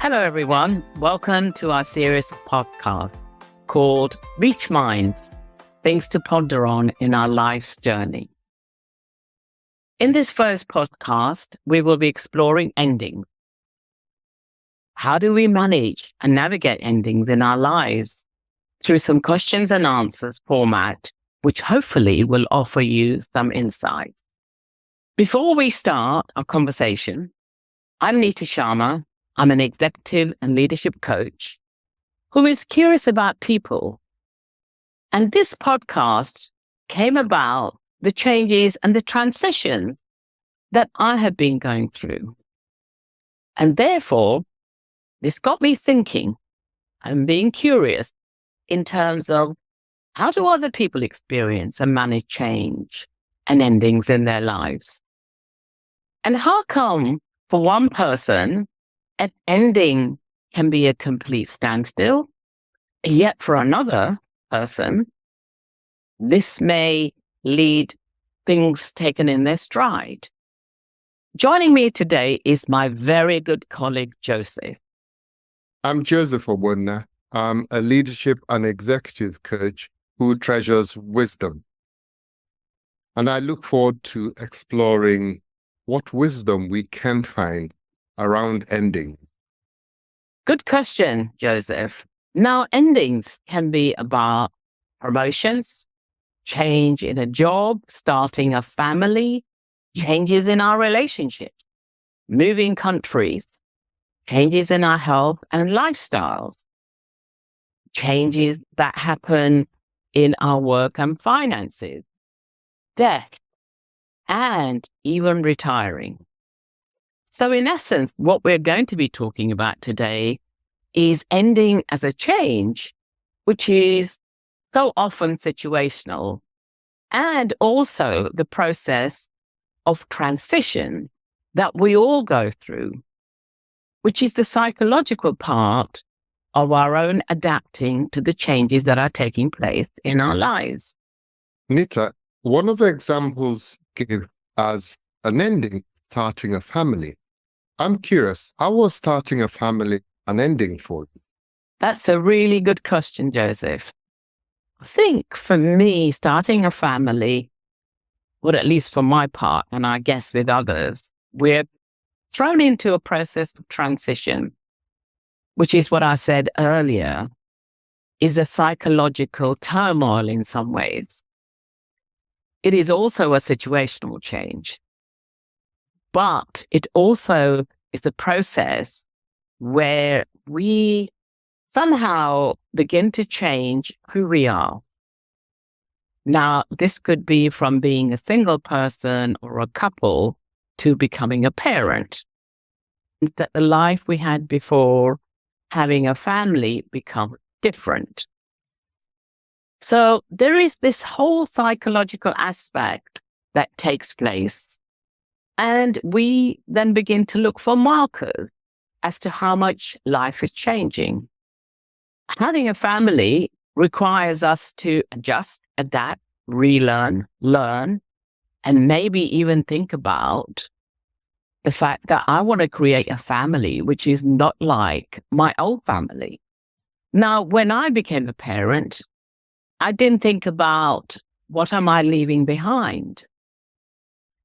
Hello, everyone. Welcome to our series podcast called Reach Minds, Things to Ponder On in Our Life's Journey. In this first podcast, we will be exploring endings. How do we manage and navigate endings in our lives through some questions and answers format, which hopefully will offer you some insight. Before we start our conversation, I'm Nita Sharma. I'm an executive and leadership coach who is curious about people. And this podcast came about the changes and the transitions that I have been going through. And therefore, this got me thinking and being curious in terms of how do other people experience and manage change and endings in their lives? And how come for one person, an ending can be a complete standstill, yet for another person, this may lead things taken in their stride. Joining me today is my very good colleague, Joseph. I'm Joseph Ogbonna. I'm a leadership and executive coach who treasures wisdom. And I look forward to exploring what wisdom we can find around ending. Good question, Joseph. Now, endings can be about promotions, change in a job, starting a family, changes in our relationships, moving countries, changes in our health and lifestyles, changes that happen in our work and finances, death, and even retiring. So in essence, what we're going to be talking about today is ending as a change, which is so often situational, and also the process of transition that we all go through, which is the psychological part of our own adapting to the changes that are taking place in our lives. Nita, one of the examples give as an ending, starting a family. I'm curious, how was starting a family an ending for you? That's a really good question, Joseph. I think for me, starting a family, or at least for my part, and I guess with others, we're thrown into a process of transition, which is what I said earlier, is a psychological turmoil in some ways. It is also a situational change, but it also is a process where we somehow begin to change who we are. Now, this could be from being a single person or a couple to becoming a parent. That the life we had before having a family becomes different. So there is this whole psychological aspect that takes place. And we then begin to look for markers as to how much life is changing. Having a family requires us to adjust, adapt, relearn, learn, and maybe even think about the fact that I want to create a family which is not like my old family. Now, when I became a parent, I didn't think about what am I leaving behind.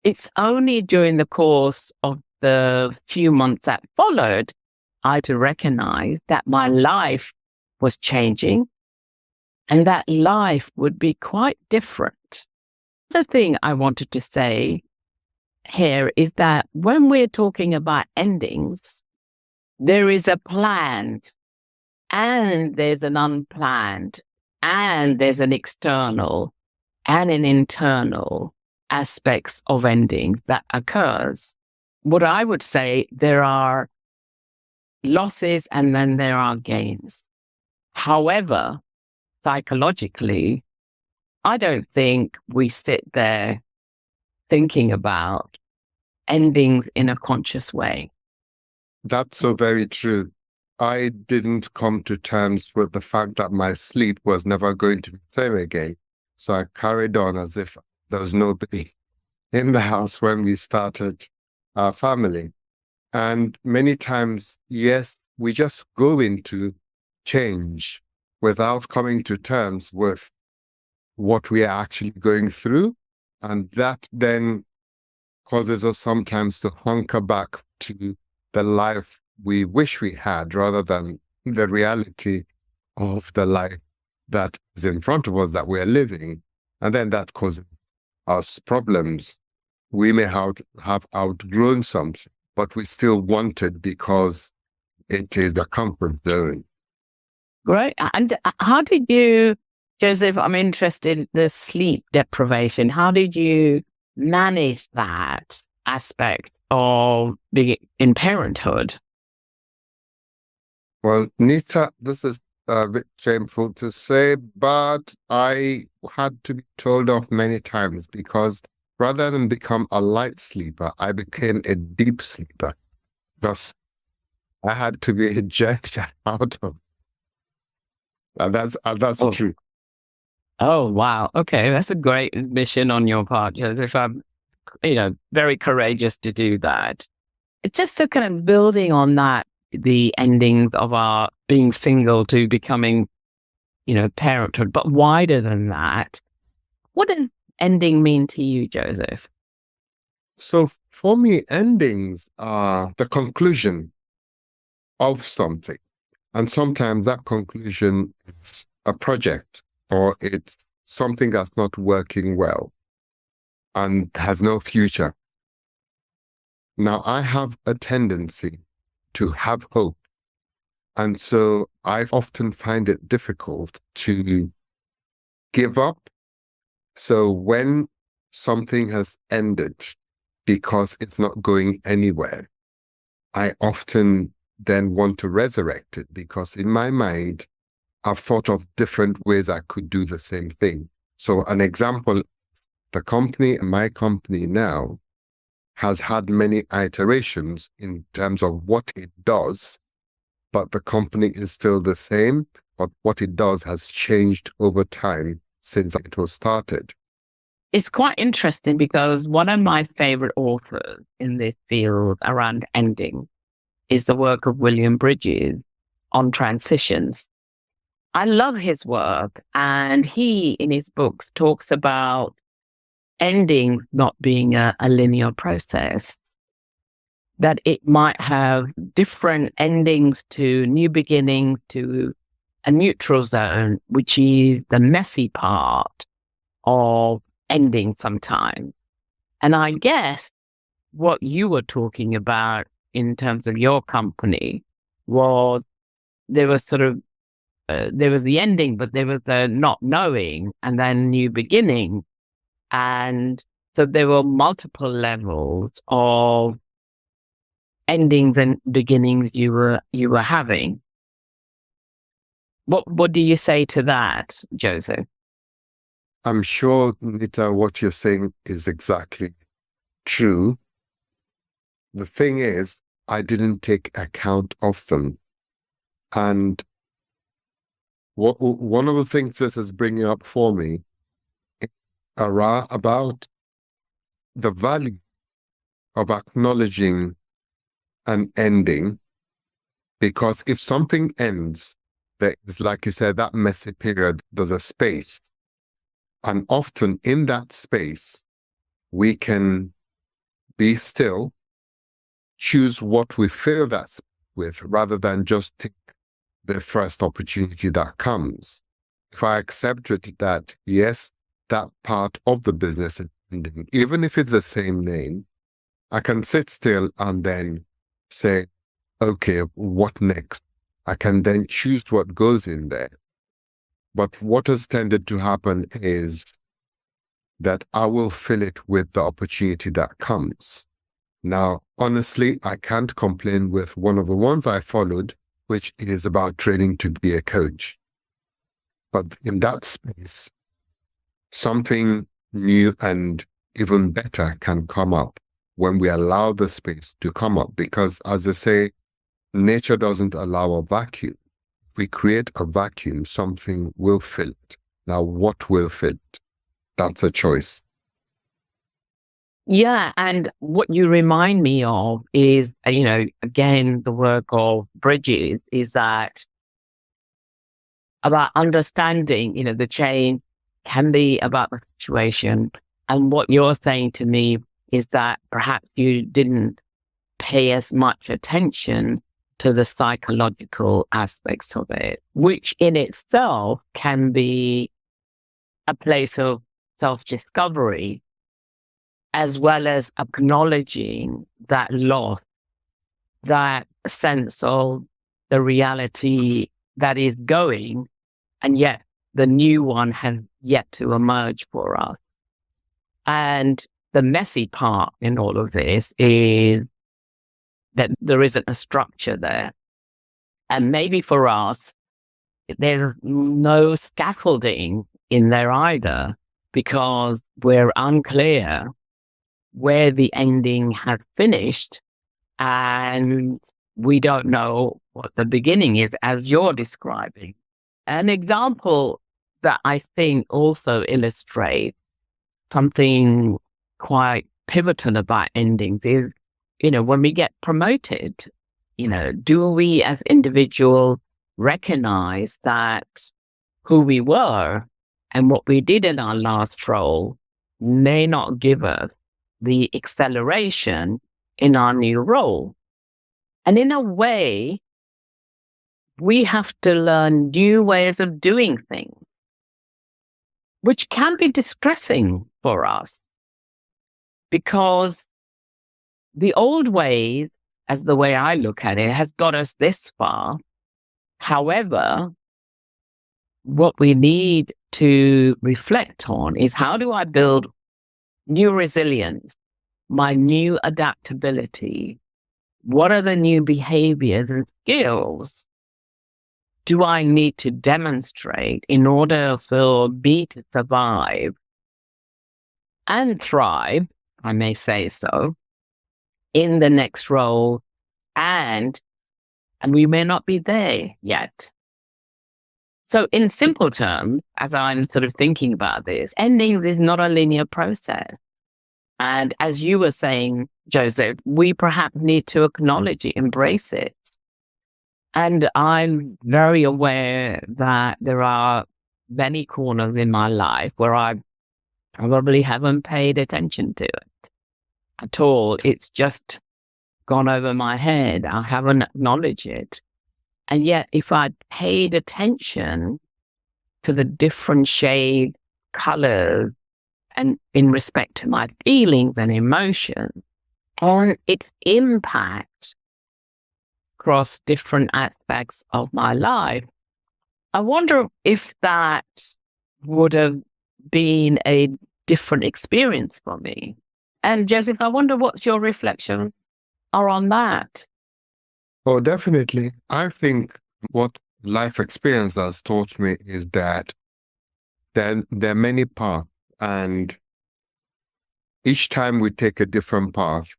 It's only during the course of the few months that followed, I had to recognize that my life was changing and that life would be quite different. The thing I wanted to say here is that when we're talking about endings, there is a planned and there's an unplanned and there's an external and an internal aspects of ending that occurs. What I would say, there are losses and then there are gains. However, psychologically, I don't think we sit there thinking about endings in a conscious way. That's so very true. I didn't come to terms with the fact that my sleep was never going to be the same again. So I carried on as if there was nobody in the house when we started our family. And many times, yes, we just go into change without coming to terms with what we are actually going through. And that then causes us sometimes to hunker back to the life we wish we had rather than the reality of the life that is in front of us that we're living. And then that causes us problems. We may have outgrown something, but we still want it because it is a comfort zone. Great. And how did you, Joseph, I'm interested in the sleep deprivation. How did you manage that aspect of being in parenthood? Well, Nita, this is a bit shameful to say, but I had to be told off many times because rather than become a light sleeper, I became a deep sleeper because I had to be ejected out of. And that's true. Oh, wow. Okay. That's a great mission on your part, Joseph. I'm, very courageous to do that. It's just a kind of building on that, the endings of our being single to becoming, parenthood, but wider than that. What does ending mean to you, Joseph? So for me, endings are the conclusion of something. And sometimes that conclusion is a project or it's something that's not working well and has no future. Now, I have a tendency to have hope. And so I often find it difficult to give up. So when something has ended because it's not going anywhere, I often then want to resurrect it because in my mind, I've thought of different ways I could do the same thing. So an example, my company now has had many iterations in terms of what it does, but the company is still the same, but what it does has changed over time since it was started. It's quite interesting because one of my favorite authors in this field around ending is the work of William Bridges on transitions. I love his work, and he, in his books, talks about ending not being a linear process, that it might have different endings to new beginning to a neutral zone, which is the messy part of ending sometimes. And I guess what you were talking about in terms of your company was there was sort of there was the ending, but there was the not knowing and then new beginning. And so there were multiple levels of endings and beginnings you were having. What do you say to that, Joseph? I'm sure, Nita, what you're saying is exactly true. The thing is, I didn't take account of them. And one of the things this is bringing up for me is about the value of acknowledging an ending, because if something ends, there is, like you said, that messy period, there's a space. And often in that space, we can be still, choose what we fill that with, rather than just take the first opportunity that comes. If I accept it that, yes, that part of the business is ending, even if it's the same name, I can sit still and then say, okay, what next? I can then choose what goes in there. But what has tended to happen is that I will fill it with the opportunity that comes. Now, honestly, I can't complain with one of the ones I followed, which is about training to be a coach. But in that space, something new and even better can come up when we allow the space to come up. Because as I say, nature doesn't allow a vacuum. If we create a vacuum, something will fill it. Now, what will fill it? That's a choice. Yeah. And what you remind me of is, again, the work of Bridges is that about understanding, the change can be about the situation. And what you're saying to me is that perhaps you didn't pay as much attention to the psychological aspects of it, which in itself can be a place of self-discovery, as well as acknowledging that loss, that sense of the reality that is going, and yet the new one has yet to emerge for us. And the messy part in all of this is that there isn't a structure there. And maybe for us, there's no scaffolding in there either, because we're unclear where the ending has finished, and we don't know what the beginning is, as you're describing. An example that I think also illustrates something quite pivotal about endings is, when we get promoted, do we as individuals recognize that who we were and what we did in our last role may not give us the acceleration in our new role? And in a way, we have to learn new ways of doing things, which can be distressing for us, because the old ways, as the way I look at it, has got us this far. However, what we need to reflect on is, how do I build new resilience, my new adaptability? What are the new behaviors and skills do I need to demonstrate in order for me to survive and thrive, I may say so, in the next role? And we may not be there yet. So in simple terms, as I'm sort of thinking about this, endings is not a linear process. And as you were saying, Joseph, we perhaps need to acknowledge it, embrace it. And I'm very aware that there are many corners in my life where I probably haven't paid attention to it at all. It's just gone over my head. I haven't acknowledged it. And yet, if I'd paid attention to the different shade, colors, and in respect to my feelings and emotions, on its impact across different aspects of my life, I wonder if that would have been a different experience for me. And Joseph, I wonder what's your reflection are on that? Oh, definitely. I think what life experience has taught me is that there are many paths, and each time we take a different path,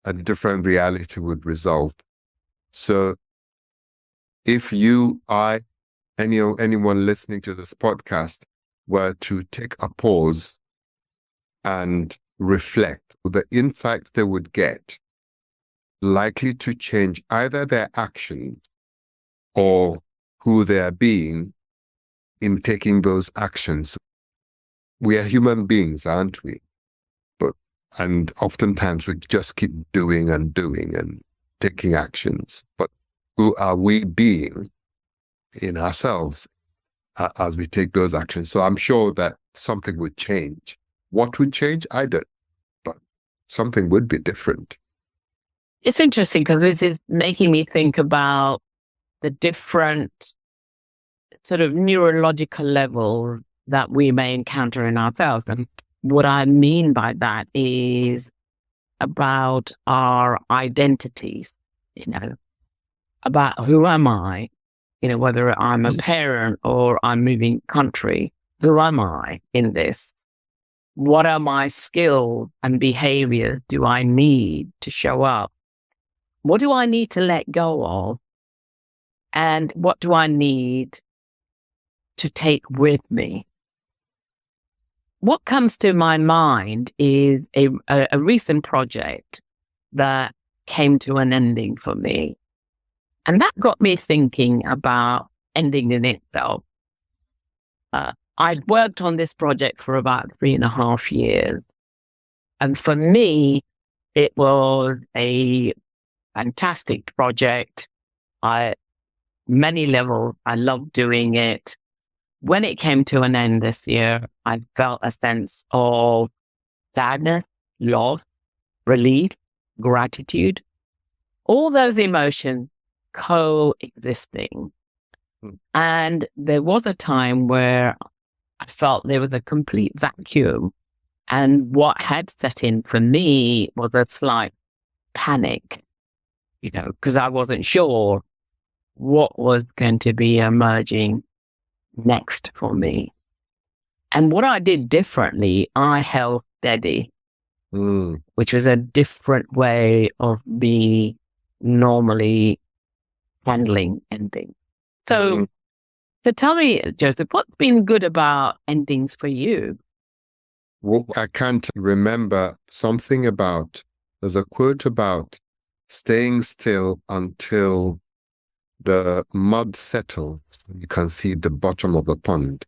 a different reality would result. So if you, anyone listening to this podcast were to take a pause and reflect, the insights they would get likely to change either their actions or who they are being in taking those actions. We are human beings, aren't we? And oftentimes we just keep doing and taking actions. But who are we being in ourselves as we take those actions? So I'm sure that something would change. What would change? I don't, but something would be different. It's interesting because this is making me think about the different sort of neurological levels that we may encounter in ourselves. And what I mean by that is about our identities, about who am I, whether I'm a parent or I'm moving country, who am I in this? What are my skills and behaviors do I need to show up? What do I need to let go of? And what do I need to take with me? what comes to my mind is a recent project that came to an ending for me. And that got me thinking about ending in itself. I'd worked on this project for about 3.5 years. And for me, it was a fantastic project. Many levels, I loved doing it. When it came to an end this year, I felt a sense of sadness, love, relief, gratitude, all those emotions coexisting. And there was a time where I felt there was a complete vacuum. And what had set in for me was a slight panic, because I wasn't sure what was going to be emerging next for me. And what I did differently, I held steady, which was a different way of me normally handling endings. So tell me, Joseph, what's been good about endings for you? Well, I can't remember something about, there's a quote about staying still until the mud settles. You can see the bottom of the pond.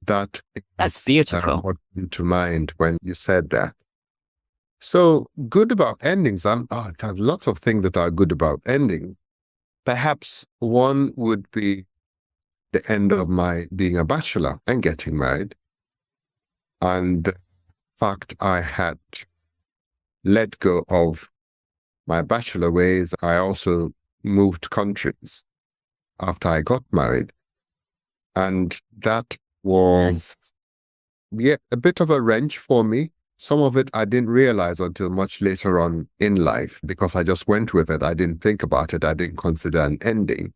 That's beautiful. What came to mind when you said that. So good about endings. I have lots of things that are good about endings. Perhaps one would be the end of my being a bachelor and getting married. And the fact I had let go of my bachelor ways. I also moved countries after I got married. And that was, a bit of a wrench for me. Some of it I didn't realize until much later on in life, because I just went with it. I didn't think about it. I didn't consider an ending.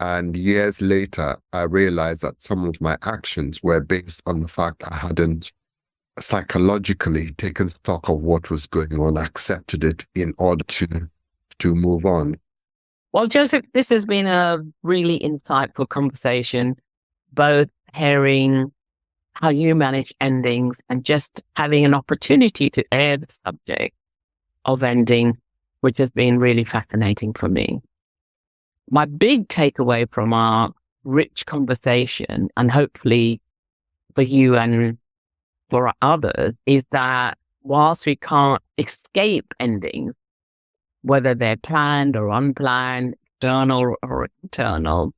And years later, I realized that some of my actions were based on the fact I hadn't psychologically taken stock of what was going on, accepted it in order to move on. Well, Joseph, this has been a really insightful conversation, both hearing how you manage endings and just having an opportunity to air the subject of ending, which has been really fascinating for me. My big takeaway from our rich conversation, and hopefully for you and for others, is that whilst we can't escape endings, whether they're planned or unplanned, external or internal,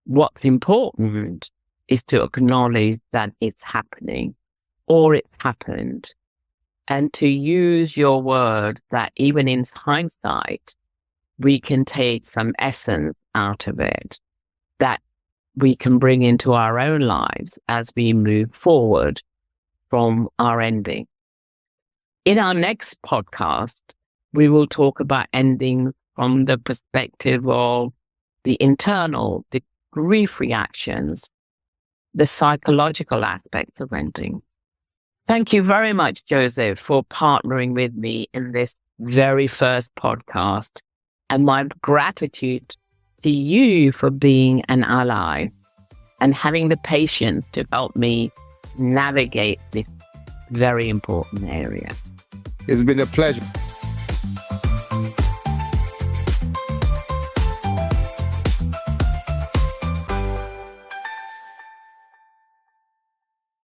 what's important is to acknowledge that it's happening or it's happened, and to use your word that even in hindsight, we can take some essence out of it that we can bring into our own lives as we move forward from our ending. In our next podcast, we will talk about ending from the perspective of the internal, the grief reactions, the psychological aspects of ending. Thank you very much, Joseph, for partnering with me in this very first podcast. And my gratitude to you for being an ally and having the patience to help me navigate this very important area. It's been a pleasure.